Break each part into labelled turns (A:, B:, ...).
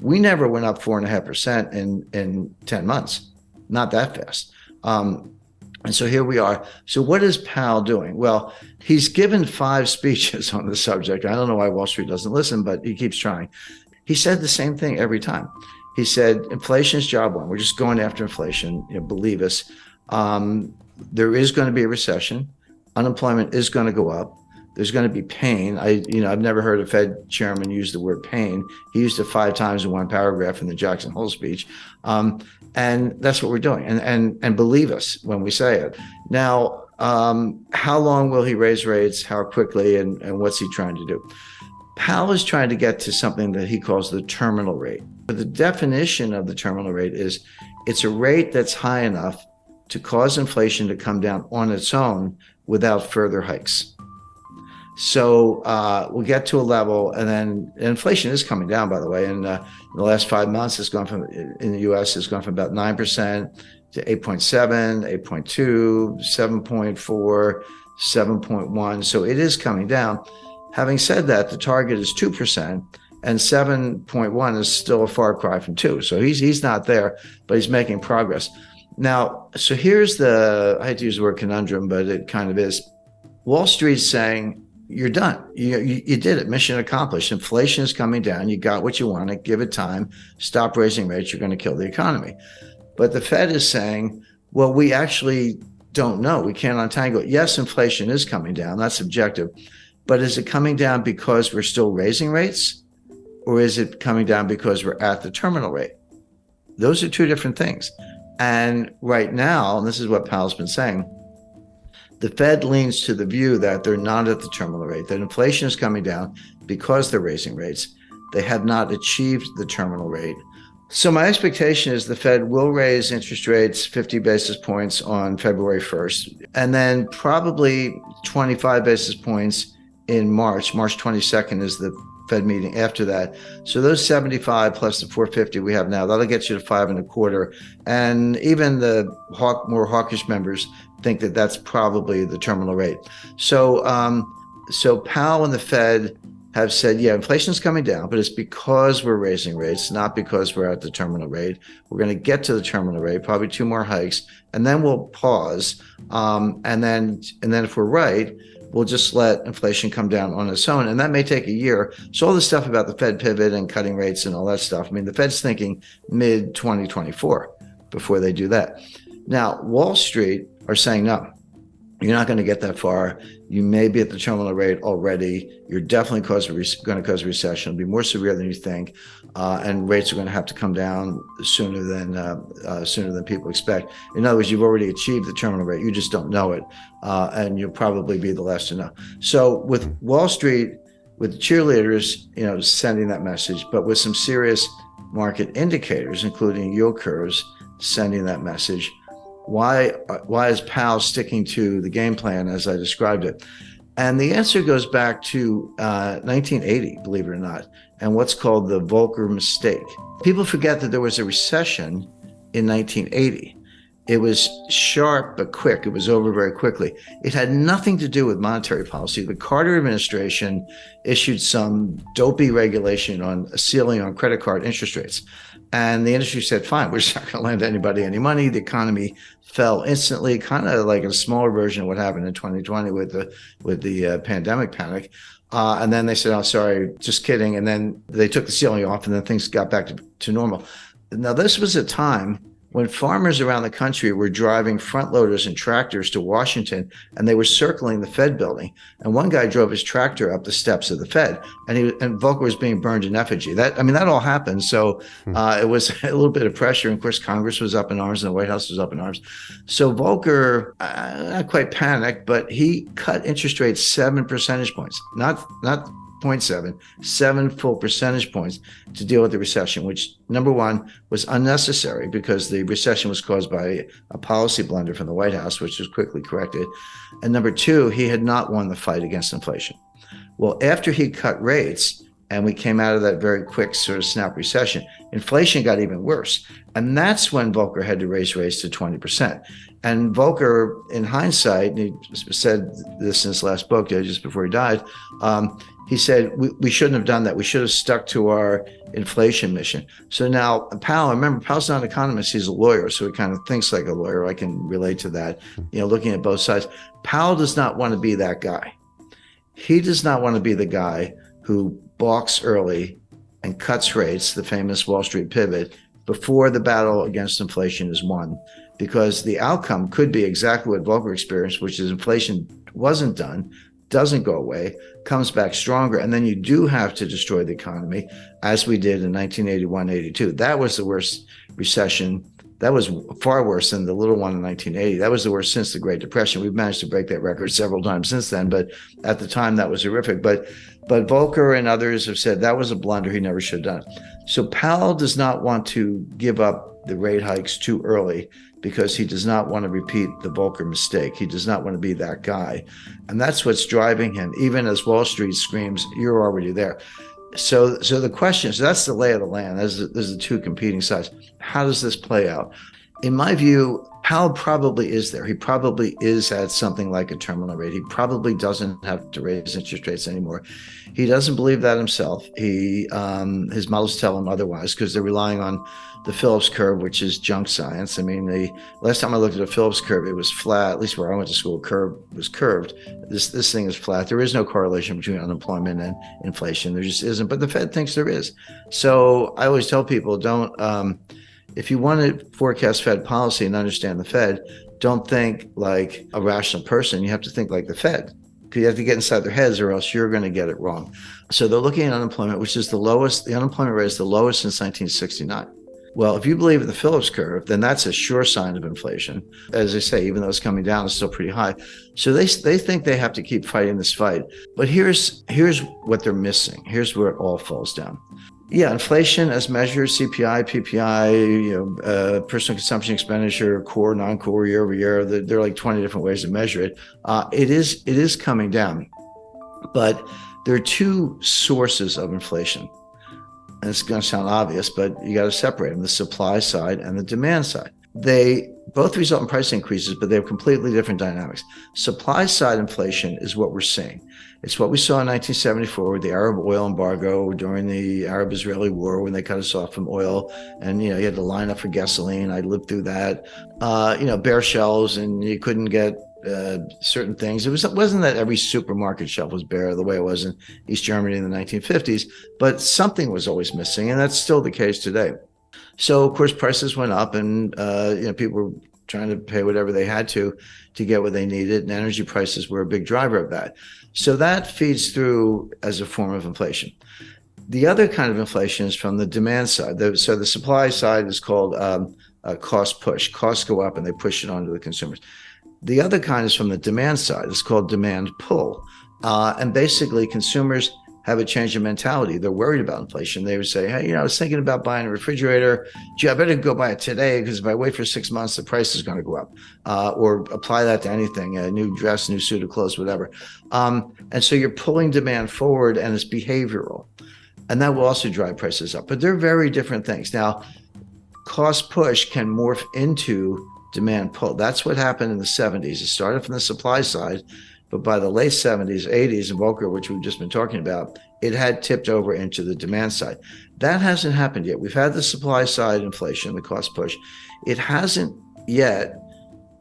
A: We never went up 4.5% in 10 months, not that fast. And so here we are. So what is Powell doing? Well, he's given 5 speeches on the subject. I don't know why Wall Street doesn't listen, but he keeps trying. He said the same thing every time. He said, inflation is job one. We're just going after inflation. Believe us. There is going to be a recession. Unemployment is going to go up. There's going to be pain. I've never heard a Fed chairman use the word pain. He used it 5 times in one paragraph in the Jackson Hole speech. And that's what we're doing. And believe us when we say it. Now, how long will he raise rates? How quickly? And what's he trying to do? Powell is trying to get to something that he calls the terminal rate. But the definition of the terminal rate is it's a rate that's high enough to cause inflation to come down on its own without further hikes. So we'll get to a level, and then inflation is coming down, by the way. And in the last 5 months, it's gone from, in the U.S., it's gone from about 9% to 8.7, 8.2, 7.4, 7.1. So it is coming down. Having said that, the target is 2%, and 7.1 is still a far cry from 2. So he's not there, but he's making progress. Now, so here's I hate to use the word conundrum, but it kind of is. Wall Street's saying, you're done. You did it. Mission accomplished. Inflation is coming down. You got what you wanted. Give it time. Stop raising rates. You're going to kill the economy. But the Fed is saying, well, we actually don't know. We can't untangle it. Yes, inflation is coming down. That's objective. But is it coming down because we're still raising rates? Or is it coming down because we're at the terminal rate? Those are 2 different things. And right now, and this is what Powell's been saying, the Fed leans to the view that they're not at the terminal rate, that inflation is coming down because they're raising rates. They have not achieved the terminal rate. So my expectation is the Fed will raise interest rates 50 basis points on February 1st, and then probably 25 basis points in March. March 22nd is the Fed meeting after that. So those 75 plus the 450 we have now, that'll get you to 5.25. And even the more hawkish members think that that's probably the terminal rate. So Powell and the Fed have said, yeah, inflation's coming down, but it's because we're raising rates, not because we're at the terminal rate. We're going to get to the terminal rate, probably 2 more hikes, and then we'll pause. And then if we're right, we'll just let inflation come down on its own. And that may take a year. So all this stuff about the Fed pivot and cutting rates and all that stuff, I mean, the Fed's thinking mid-2024 before they do that. Now, Wall Street are saying, no, you're not going to get that far. You may be at the terminal rate already. You're definitely going to cause a recession. It'll be more severe than you think. And rates are going to have to come down sooner than people expect. In other words, you've already achieved the terminal rate. You just don't know it. And you'll probably be the last to know. So with Wall Street, with the cheerleaders, sending that message, but with some serious market indicators, including yield curves, sending that message, why is Powell sticking to the game plan as I described it? And the answer goes back to 1980, believe it or not, and what's called the Volcker mistake. People forget that there was a recession in 1980. It was sharp but quick. It was over very quickly. It had nothing to do with monetary policy. The Carter administration issued some dopey regulation on a ceiling on credit card interest rates. And the industry said, fine, we're just not going to lend anybody any money. The economy fell instantly, kind of like a smaller version of what happened in 2020 with the pandemic panic. And then they said, oh, sorry, just kidding. And then they took the ceiling off, and then things got back to normal. Now, this was a time when farmers around the country were driving front loaders and tractors to Washington, and they were circling the Fed building. And one guy drove his tractor up the steps of the Fed, and Volcker was being burned in effigy. That all happened. So it was a little bit of pressure. And of course, Congress was up in arms and the White House was up in arms. So Volcker, not quite panicked, but he cut interest rates 7 percentage points, not 0.7, 7 full percentage points to deal with the recession, which, number one, was unnecessary because the recession was caused by a policy blunder from the White House, which was quickly corrected. And number two, he had not won the fight against inflation. Well, after he cut rates and we came out of that very quick sort of snap recession, inflation got even worse. And that's when Volcker had to raise rates to 20%. And Volcker, in hindsight, and he said this in his last book just before he died, he said we shouldn't have done that. We should have stuck to our inflation mission. So now Powell, remember, Powell's not an economist, he's a lawyer, so he kind of thinks like a lawyer. I can relate to that, looking at both sides. Powell does not want to be that guy. He does not want to be the guy who balks early and cuts rates, the famous Wall Street pivot, before the battle against inflation is won, because the outcome could be exactly what Volcker experienced, which is inflation wasn't done, doesn't go away, comes back stronger, and then you do have to destroy the economy, as we did in 1981-82. That was the worst recession. That was far worse than the little one in 1980. That was the worst since the Great Depression. We've managed to break that record several times since then, but at the time that was horrific. But Volcker and others have said that was a blunder. He never should have done it. So Powell does not want to give up the rate hikes too early because he does not want to repeat the Volcker mistake. He does not want to be that guy. And that's what's driving him, even as Wall Street screams, you're already there. So the question is, that's the lay of the land. There's the two competing sides. How does this play out? In my view, Powell probably is there. He probably is at something like a terminal rate. He probably doesn't have to raise interest rates anymore. He doesn't believe that himself. His models tell him otherwise because they're relying on the Phillips curve, which is junk science. I mean, the last time I looked at a Phillips curve, it was flat. At least where I went to school, curve was curved. This thing is flat. There is no correlation between unemployment and inflation. There just isn't. But the Fed thinks there is. So I always tell people, don't. If you want to forecast Fed policy and understand the Fed, don't think like a rational person. You have to think like the Fed. You have to get inside their heads or else you're going to get it wrong. So they're looking at unemployment, which is the lowest. The unemployment rate is the lowest since 1969. Well, if you believe in the Phillips curve, then that's a sure sign of inflation. As I say, even though it's coming down, it's still pretty high. So they think they have to keep fighting this fight. But here's what they're missing. Here's where it all falls down. Yeah, inflation as measured, CPI, PPI, personal consumption expenditure, core, non-core, year over year. There are like 20 different ways to measure it. It is coming down, but there are two sources of inflation. And it's going to sound obvious, but you got to separate them: the supply side and the demand side. They both result in price increases, but they have completely different dynamics. Supply side inflation is what we're seeing. It's what we saw in 1974 with the Arab oil embargo during the Arab-Israeli war when they cut us off from oil, and you had to line up for gasoline. I lived through that. Bare shelves, and you couldn't get certain things. It wasn't that every supermarket shelf was bare the way it was in East Germany in the 1950s, but something was always missing, and that's still the case today. So of course prices went up, and people were trying to pay whatever they had to get what they needed, and energy prices were a big driver of that. So that feeds through as a form of inflation. The other kind of inflation is from the demand side. So the supply side is called a cost push. Costs go up and they push it onto the consumers. The other kind is from the demand side. It's called demand pull. And basically consumers have a change of mentality. They're worried about inflation. They would say, hey, I was thinking about buying a refrigerator. Gee, I better go buy it today because if I wait for 6 months, the price is going to go up. Or apply that to anything, a new dress, new suit of clothes, whatever. And so you're pulling demand forward, and it's behavioral. And that will also drive prices up. But they're very different things. Now, cost push can morph into demand pull. That's what happened in the 70s. It started from the supply side, but by the late 70s, 80s, and Volcker, which we've just been talking about, it had tipped over into the demand side. That hasn't happened yet. We've had the supply side inflation, the cost push. It hasn't yet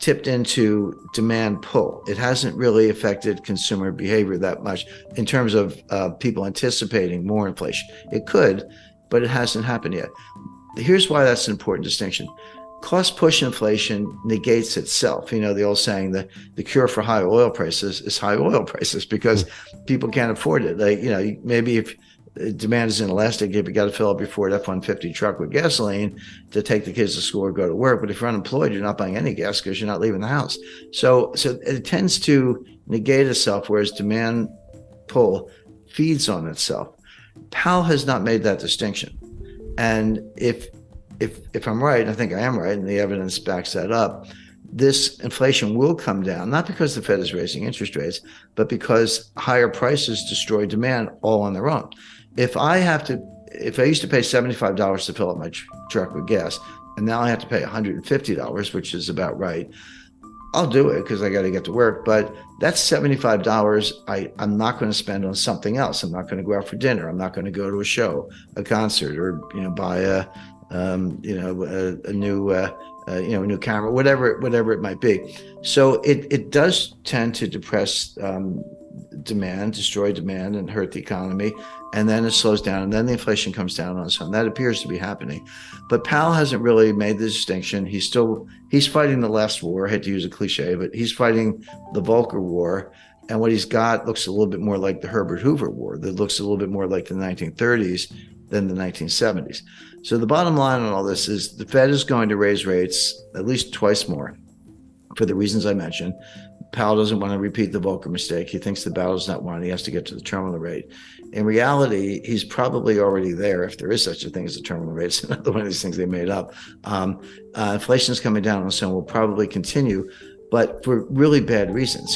A: tipped into demand pull. It hasn't really affected consumer behavior that much in terms of people anticipating more inflation. It could, but it hasn't happened yet. Here's why that's an important distinction. Cost push inflation negates itself. The old saying that the cure for high oil prices is high oil prices because people can't afford it. Maybe if demand is inelastic, if you got to fill up your Ford F-150 truck with gasoline to take the kids to school or go to work. But if you're unemployed, you're not buying any gas because you're not leaving the house. So it tends to negate itself, whereas demand pull feeds on itself. Powell has not made that distinction. And if I'm right, I think I am right, and the evidence backs that up, this inflation will come down, not because the Fed is raising interest rates, but because higher prices destroy demand all on their own. If I used to pay $75 to fill up my truck with gas, and now I have to pay $150, which is about right, I'll do it because I got to get to work. But that's $75 I'm not going to spend on something else. I'm not going to go out for dinner. I'm not going to go to a show, a concert, or buy a new camera, whatever it might be. So it does tend to depress demand, destroy demand, and hurt the economy. And then it slows down, and then the inflation comes down on its own. That appears to be happening. But Powell hasn't really made the distinction. He's fighting the last war. I hate to use a cliche, but he's fighting the Volcker War. And what he's got looks a little bit more like the Herbert Hoover War. That looks a little bit more like the 1930s than the 1970s. So the bottom line on all this is the Fed is going to raise rates at least twice more for the reasons I mentioned. Powell doesn't want to repeat the Volcker mistake. He thinks the battle's not won. He has to get to the terminal rate. In reality, he's probably already there, if there is such a thing as a terminal rate. It's another one of these things they made up. Inflation is coming down, and so will probably continue, but for really bad reasons.